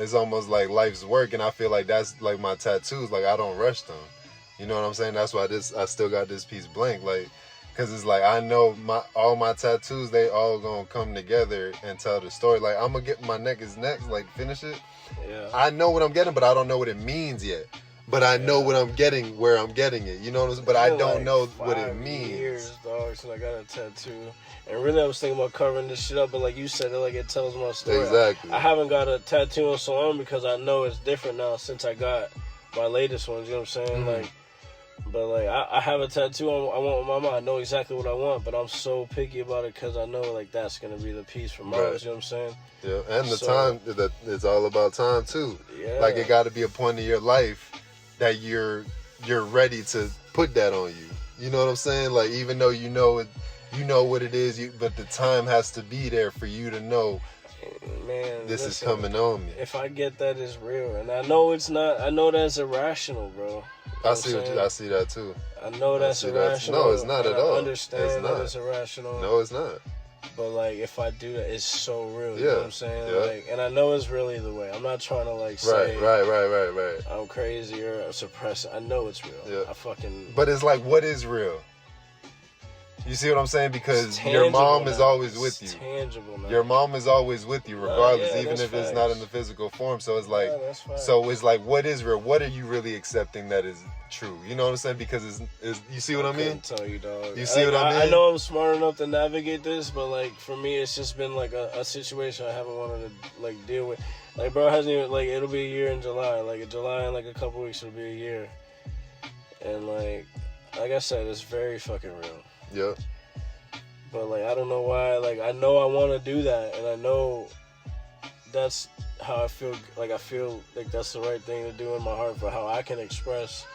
It's almost like life's work, and I feel like that's like my tattoos. Like I don't rush them. You know what I'm saying? That's why I still got this piece blank. Like, cause it's like I know all my tattoos, they all gonna come together and tell the story. Like I'm gonna get my neck is next. Like finish it. Yeah. I know what I'm getting, but I don't know what it means yet. But I know what I'm getting, where I'm getting it. You know what I'm saying? But I don't like know what it 5 means. Years, dog, since I got a tattoo. And really, I was thinking about covering this shit up, but like you said, it tells my story. Exactly. I haven't got a tattoo in so long because I know it's different now since I got my latest ones. You know what I'm saying? Like, but like I have a tattoo I want with my mom. I know exactly what I want, but I'm so picky about it because I know like that's gonna be the piece for mine. Right. You know what I'm saying? Yeah, and the time, it's all about time too. Yeah. Like it got to be a point in your life that you're ready to put that on you. You know what I'm saying? Like even though you know what it is, but the time has to be there for you to know. Man, this is coming on me. If I get that, it's real, and I know it's not. I know that's irrational, bro. You know I see that too. I know that's irrational. No, it's not at all. I understand that it's irrational. No, it's not. But like, if I do that, it's so real. You Yeah. know what I'm saying? Yeah. Like, and I know it's really the way. I'm not trying to like say Right. I'm crazy or suppress it. I know it's real. Yeah. I fucking. But it's like, what is real? You see what I'm saying? Because your mom is always with you. Tangible, man. Your mom is always with you, regardless, yeah, even if it's not in the physical form. So it's like, that's it's like, what is real? What are you really accepting that is true? You know what I'm saying? Because it's you see what I mean? Tell you, dog. You see what I mean? I know I'm smart enough to navigate this, but like for me, it's just been like a situation I haven't wanted to like deal with. Like, bro, hasn't even like it'll be a year in July. Like in July, in like a couple weeks, it'll be a year. And like I said, it's very fucking real. Yeah. But like I don't know why. Like I know I want to do that, and I know that's how I feel. Like I feel like that's the right thing to do in my heart for how I can express.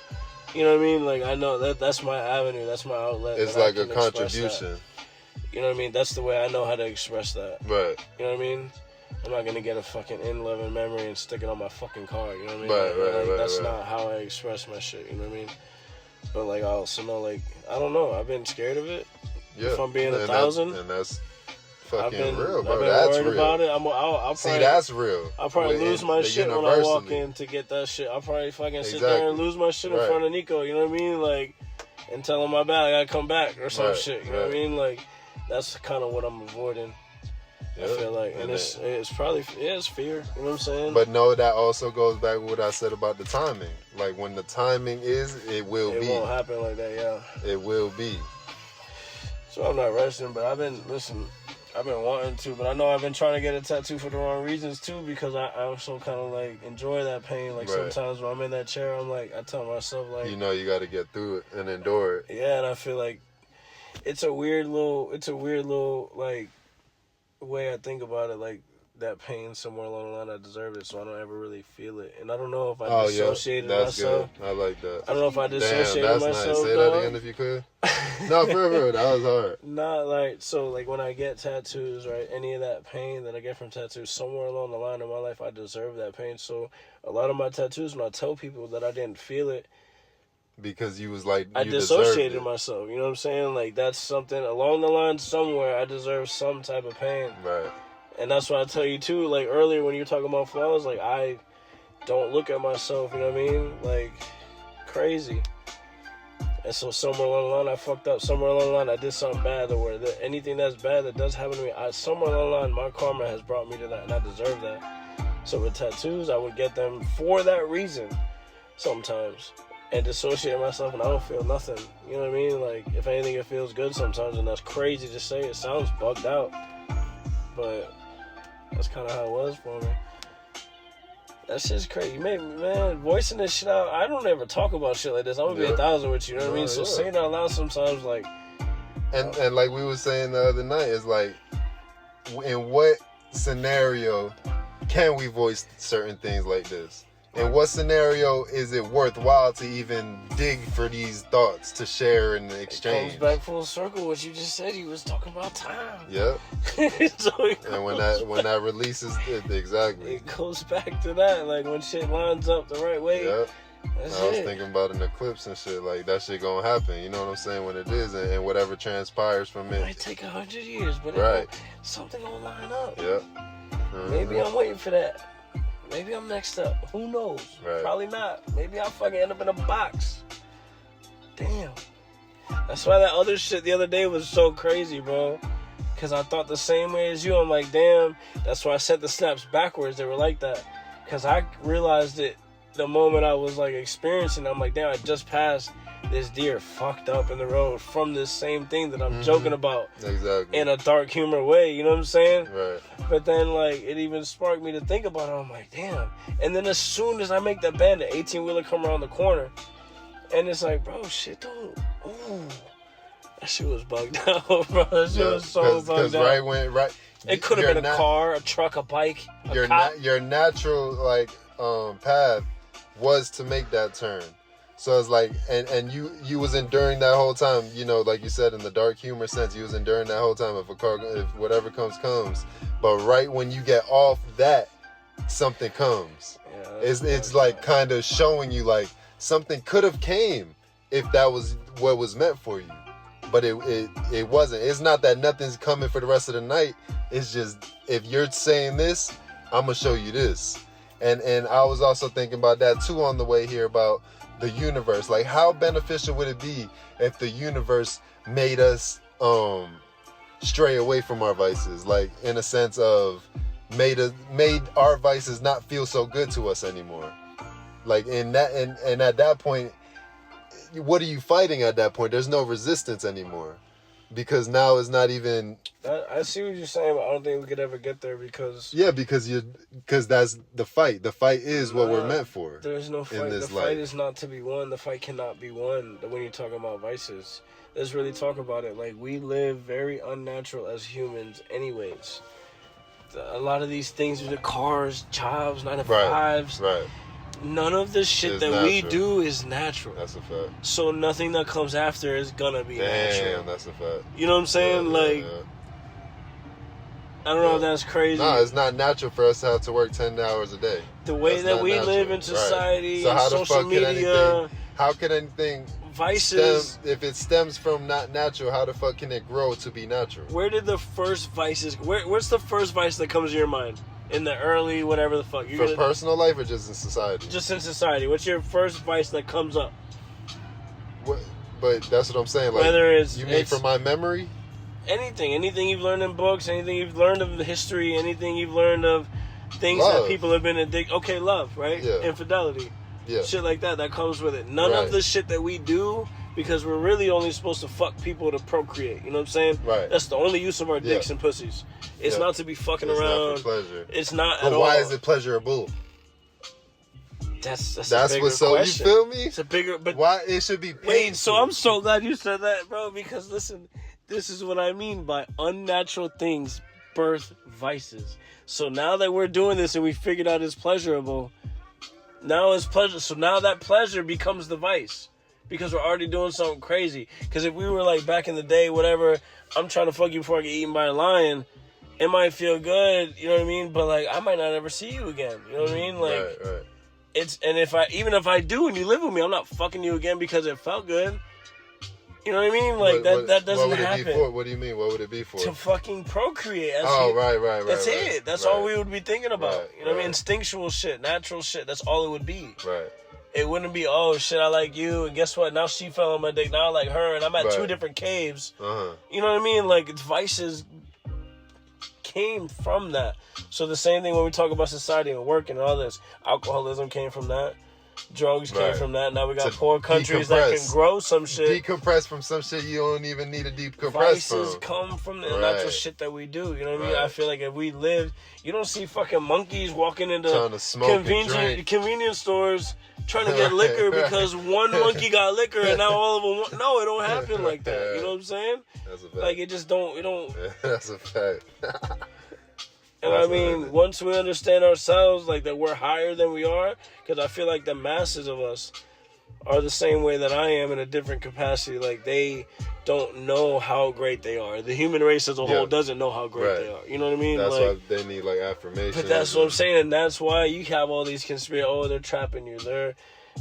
You know what I mean? Like I know that's my avenue. That's my outlet. It's like a contribution. You know what I mean? That's the way I know how to express that. Right. You know what I mean? I'm not gonna get a fucking in-loving memory and stick it on my fucking car. You know what I mean? Right. That's not how I express my shit. You know what I mean? But like I also know, like I don't know. I've been scared of it. Yeah. If I'm being 1,000, and that's fucking real, bro. I've been That's worried real. about it. I'll See, probably, that's real. I'll probably lose my shit when I walk in to get that shit. I'll probably fucking sit there and lose my shit in front of Nico. You know what I mean? Like, and tell him my bad. I gotta come back or some shit. You know what I mean? Like, that's kind of what I'm avoiding. I feel like, and it's probably it's fear. You know what I'm saying? But no, that also goes back with what I said about the timing. Like when the timing is, it will be. It won't happen like that. Yeah. It will be. So I'm not rushing, but I've been wanting to, but I know I've been trying to get a tattoo for the wrong reasons too, because I also kind of like enjoy that pain. Like sometimes when I'm in that chair, I'm like, I tell myself like, you know, you got to get through it and endure it. Yeah, and I feel like it's a weird little like way I think about it, like that pain somewhere along the line I deserve it, so I don't ever really feel it. And I don't know if I dissociated myself. Good. I like that. I don't know if I dissociated that's myself. Nice. Say that again if you could. No, for real, that was hard. Not like, so like when I get tattoos, right, any of that pain that I get from tattoos, somewhere along the line in my life I deserve that pain. So a lot of my tattoos, when I tell people that I didn't feel it, because you was like, I dissociated myself. You know what I'm saying? Like that's something along the line somewhere I deserve some type of pain. Right. And that's why I tell you too, like earlier when you were talking about flaws, like I don't look at myself, you know what I mean? Like crazy. And so somewhere along the line I fucked up. Somewhere along the line I did something bad, or anything that's bad that does happen to me, somewhere along the line my karma has brought me to that, and I deserve that. So with tattoos, I would get them for that reason sometimes, and dissociate myself, and I don't feel nothing. You know what I mean? Like if anything, it feels good sometimes, and that's crazy to say. It sounds bugged out, but that's kind of how it was for me. That's just crazy. Man, voicing this shit out, I don't ever talk about shit like this. I'm gonna be 1,000 with you, you know what I mean? So saying it out loud sometimes, like... And like we were saying the other night, it's like, in what scenario can we voice certain things like this? In what scenario is it worthwhile to even dig for these thoughts to share and exchange? It comes back full circle. What you just said, you was talking about time. Yep. So and when that releases, exactly. It goes back to that, like when shit lines up the right way. Yep. I was thinking about an eclipse and shit, like that shit gonna happen. You know what I'm saying? When it is, and whatever transpires from it. It might take 100 years, but something gonna line up. Yep. Maybe I'm waiting for that. Maybe I'm next up. Who knows? Right. Probably not. Maybe I'll fucking end up in a box. Damn. That's why that other shit the other day was so crazy, bro. Because I thought the same way as you. I'm like, damn. That's why I sent the snaps backwards. They were like that. Because I realized it the moment I was like experiencing it. I'm like, damn, I just passed this deer fucked up in the road from this same thing that I'm joking about. Exactly. In a dark humor way, you know what I'm saying? Right. But then, like, it even sparked me to think about it. I'm like, damn. And then as soon as I make that bend, the 18-wheeler come around the corner. And it's like, bro, shit don't... Ooh. That shit was bugged out, bro. That shit was so bugged out. It could have been a car, a truck, a bike, a cop. Your natural, like, path was to make that turn. So it's like, and you was enduring that whole time, you know, like you said, in the dark humor sense, you was enduring that whole time. If whatever comes. But right when you get off that, something comes. Yeah, it's like kind of showing you like something could have came if that was what was meant for you. But it wasn't. It's not that nothing's coming for the rest of the night. It's just, if you're saying this, I'm gonna show you this. And I was also thinking about that too on the way here about the universe. Like, how beneficial would it be if the universe made us stray away from our vices? Like, in a sense of made our vices not feel so good to us anymore. Like, and at that point, what are you fighting at that point? There's no resistance anymore. Because now it's not even... I see what you're saying, but I don't think we could ever get there because... Yeah, because that's the fight. The fight is what we're meant for. There's no fight. The fight is not to be won. The fight cannot be won when you're talking about vices. Let's really talk about it. Like, we live very unnatural as humans anyways. A lot of these things with the cars, jobs, 9 to 5s. Right. None of the shit that we do is natural. That's a fact. So nothing that comes after is gonna be natural. Damn, that's a fact. You know what I'm saying? I don't know if that's crazy. No, it's not natural for us to have to work 10 hours a day. The way that we live in society, so and how social media, how can anything vices, if it stems from not natural, how the fuck can it grow to be natural? Where did the first vices, what's the first vice that comes to your mind? In the early, whatever the fuck. For personal life or just in society? Just in society. What's your first vice that comes up? But that's what I'm saying. Like, whether it's... You mean from my memory? Anything you've learned in books, anything you've learned of the history, anything you've learned of things that people have been addicted... Okay, love, right? Yeah. Infidelity. Yeah. Shit like that comes with it. None of the shit that we do... Because we're really only supposed to fuck people to procreate. You know what I'm saying? Right. That's the only use of our dicks and pussies. It's not to be fucking around. It's not for pleasure. It's not but at all. But why is it pleasurable? That's a bigger what's so question. You feel me? It's a bigger... But why it should be painful. Wait, so I'm so glad you said that, bro. Because listen, this is what I mean by unnatural things birth vices. So now that we're doing this and we figured out it's pleasurable, now it's pleasure. So now that pleasure becomes the vice. Because we're already doing something crazy. Because if we were like back in the day, whatever, I'm trying to fuck you before I get eaten by a lion, it might feel good, you know what I mean? But like, I might not ever see you again, you know what I mean? Like, right. It's, and even if I do and you live with me, I'm not fucking you again because it felt good. You know what I mean? Like, that doesn't happen. What would it be for? What do you mean? What would it be for? To fucking procreate. Right. That's it. That's all we would be thinking about. Right, you know what I mean? Instinctual shit, natural shit. That's all it would be. Right. It wouldn't be, oh shit, I like you, and guess what? Now she fell on my dick. Now I like her, and I'm at 2 different caves. You know what I mean? Like, vices came from that. So the same thing when we talk about society and work and all this. Alcoholism came from that. Drugs came from that. Now we got poor countries that can grow some shit. Decompress from some shit you don't even need to decompress Vices from. come from the natural shit that we do. You know what I mean? I feel like if we lived, you don't see fucking monkeys walking into convenience stores trying to get liquor because one monkey got liquor and now all of them want... No, it don't happen like that. You know what I'm saying? That's a fact. Like, it just don't... That's a fact. And I mean, once we understand ourselves, like, that we're higher than we are, because I feel like the masses of us are the same way that I am in a different capacity. Like, they don't know how great they are. The human race as a whole doesn't know how great they are. You know what I mean? That's like, why they need, like, affirmation. But that's what I'm saying, and that's why you have all these conspiracy. Oh, they're trapping you. They're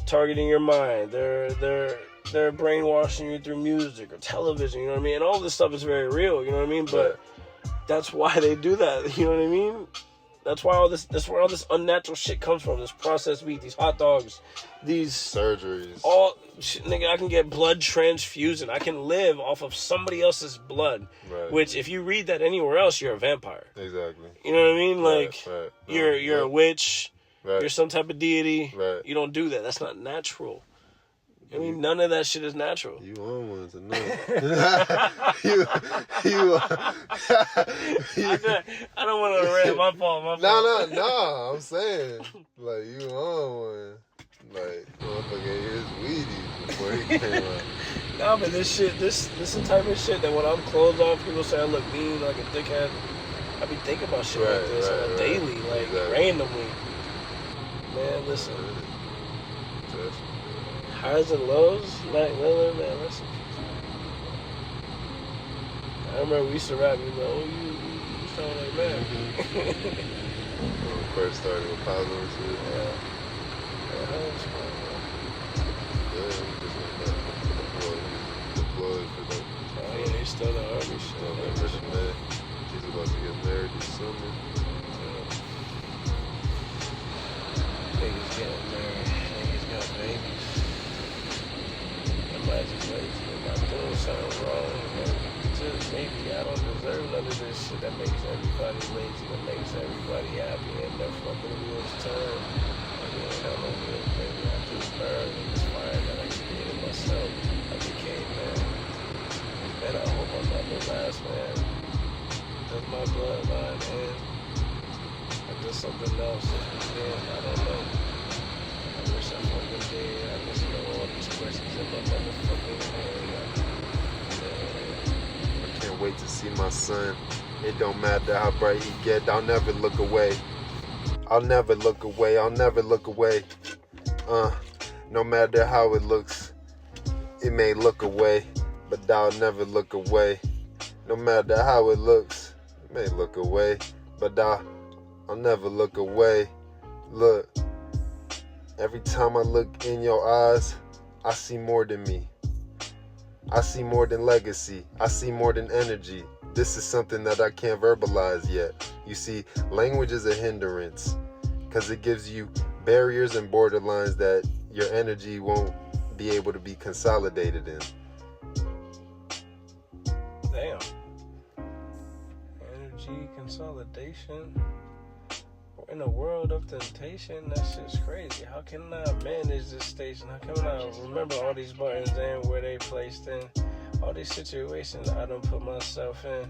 targeting your mind. They're brainwashing you through music or television. You know what I mean? And all this stuff is very real. You know what I mean? But that's why they do that. You know what I mean? That's where all this unnatural shit comes from. This processed meat, these hot dogs, these surgeries. All shit, nigga. I can get blood transfusion. I can live off of somebody else's blood. Right. Which, if you read that anywhere else, you're a vampire. Exactly. You know what I mean? Like right. you're a witch. Right. You're some type of deity. Right. You don't do that. That's not natural. I mean, none of that shit is natural. You on one to know. I don't want to rant. My fault. No. I'm saying, like, you on one. Like, motherfucker is weedy before he came out. Nah, but this is the type of shit that when I'm closed off, people say I look mean, like a dickhead. I be thinking about shit like this on a daily, like randomly. Man, listen. Highs and lows, Mac Miller, man, rest in peace. I remember we used to rap, you sound like Mac. When we first started with Pablo and shit. Yeah, how was fun, man? Yeah, we just went back. Deployed for them. Oh, yeah, he's still in the army shit. November to May. He's about to get married this summer. Niggas getting married, niggas got babies. I just lazy. I'm not doing something wrong. Maybe I don't deserve none of this shit that makes everybody lazy, that makes everybody happy, and they're fucking me this time. I mean, I don't know, maybe I just burned in this fire that I created myself. I became, man. And I hope I'm not the last man. That's my bloodline, man. I did something else. I don't know. I wish I fucking did. I just know all these questions in my motherfucking head. I can't wait to see my son. It don't matter how bright he get. I'll never look away. I'll never look away. I'll never look away. No matter how it looks, it may look away, but I'll never look away. No matter how it looks, it may look away, but I'll never look away. Look. Every time I look in your eyes, I see more than me. I see more than legacy. I see more than energy. This is something that I can't verbalize yet. You see, language is a hindrance because it gives you barriers and borderlines that your energy won't be able to be consolidated in. Damn. Energy consolidation. In a world of temptation, that shit's crazy. How can I manage this station? How can I remember all these buttons and where they placed in? All these situations I done put myself in.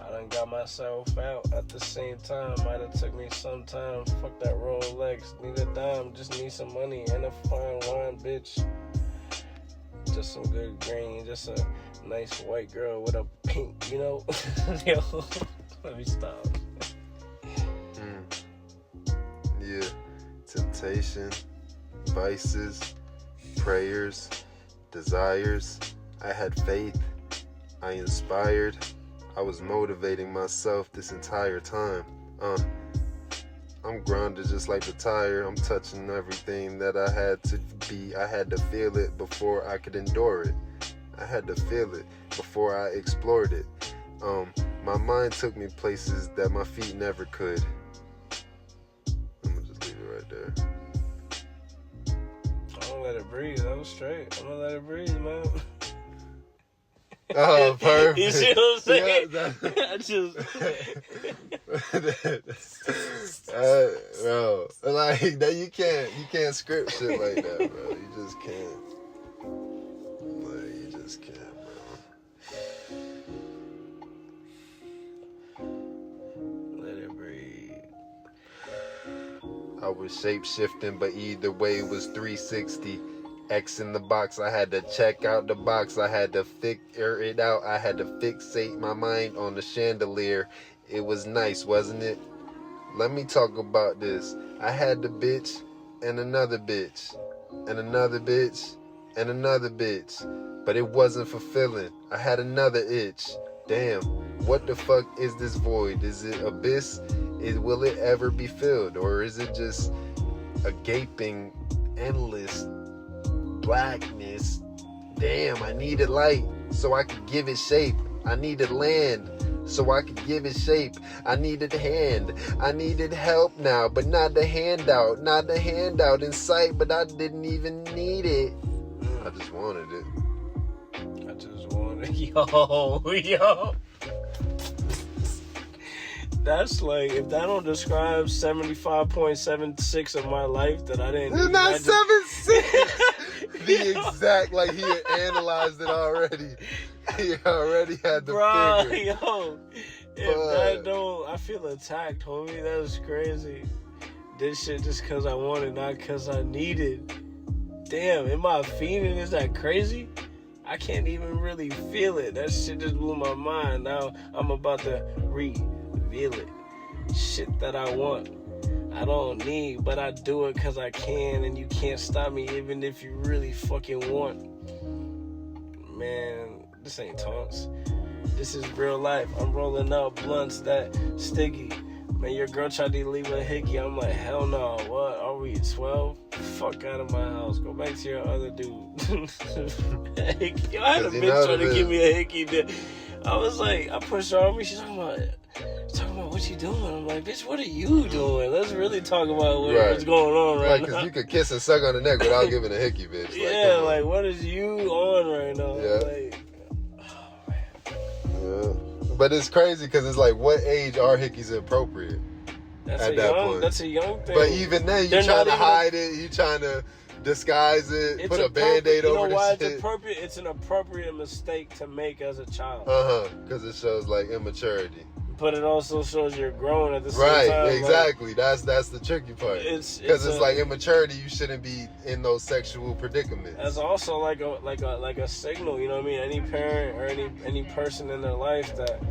I done got myself out at the same time. Might have took me some time. Fuck that Rolex. Need a dime. Just need some money and a fine wine, bitch. Just some good green. Just a nice white girl with a pink, Yo, let me stop. Yeah, temptation, vices, prayers, desires. I had faith. I inspired. I was motivating myself this entire time. I'm grounded just like the tire. I'm touching everything that I had to be. I had to feel it before I could endure it. I had to feel it before I explored it. My mind took me places that my feet never could. Right there. I'm gonna let it breathe. That was straight. I'm gonna let it breathe, man. Oh, perfect. You see what I'm saying? Yeah, I just. Bro, like that, you can't script shit like that, bro. You just can't. Like, you just can't, bro. Let it breathe. I was shape-shifting, but either way it was 360. X in the box, I had to check out the box. I had to figure it out. I had to fixate my mind on the chandelier. It was nice, wasn't it? Let me talk about this. I had the bitch and another bitch and another bitch and another bitch, but it wasn't fulfilling. I had another itch. Damn, what the fuck is this void? Is it abyss? Will it ever be filled? Or is it just a gaping, endless blackness? Damn, I needed light so I could give it shape. I needed land so I could give it shape. I needed a hand, I needed help now, but not the handout, not the handout in sight, but I didn't even need it. I just wanted it. I just wanted yo. That's like, if that don't describe 75.76 of my life that I didn't. It's not 7.6. The exact, like he had analyzed it already. He already had the figure. Yo, if that don't, I feel attacked, homie. That was crazy. This shit just cause I wanted, not cause I needed. Damn, am I fiending? Is that crazy? I can't even really feel it. That shit just blew my mind. Now I'm about to reveal it. Shit that I want, I don't need, but I do it cause I can, and you can't stop me even if you really fucking want. Man, this ain't taunts. This is real life. I'm rolling up blunts that sticky. Man, your girl tried to leave a hickey. I'm like, hell no. What? Are we 12? Fuck out of my house. Go back to your other dude. Yo, I had a bitch trying to give me a hickey. I was like, I pushed her on me. She's talking about what you doing. I'm like, bitch, what are you doing? Let's really talk about what's going on right now. Because you could kiss and suck on the neck without giving a hickey, bitch. Yeah, like what is you on right now? Yeah. Like, yeah. But it's crazy because it's like, what age are hickeys appropriate at that point? That's a young thing. But even then, you trying to hide it. You trying to disguise it. Put a Band-Aid over the shit. You know why it's appropriate? It's an appropriate mistake to make as a child. Because it shows like immaturity. But it also shows you're growing at the same time. Right, exactly. Like, that's the tricky part. Because it's like immaturity. You shouldn't be in those sexual predicaments. That's also like a signal. You know what I mean? Any parent or any person in their life that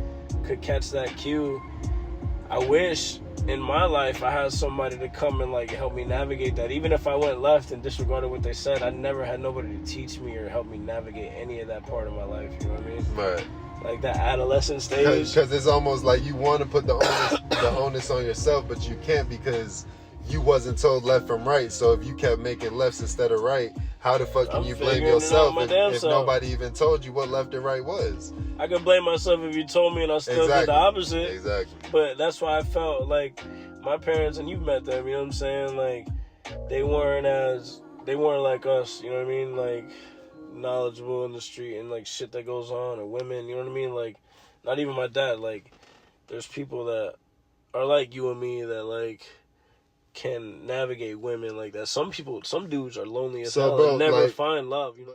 could catch that cue. I wish in my life I had somebody to come and like help me navigate that. Even if I went left and disregarded what they said, I never had nobody to teach me or help me navigate any of that part of my life. You know what I mean? Right. Like that adolescent stage. Because it's almost like you want to put the onus on yourself, but you can't because you wasn't told left from right. So if you kept making lefts instead of right, how the fuck can you blame yourself if nobody even told you what left and right was? I could blame myself if you told me and I still did the opposite. Exactly. But that's why I felt like my parents, and you've met them, you know what I'm saying? Like, they weren't like us, you know what I mean? Like, knowledgeable in the street and like shit that goes on, or women, you know what I mean? Like, not even my dad. Like, there's people that are like you and me that like can navigate women like that. Some dudes are lonely as hell and never find love, you know.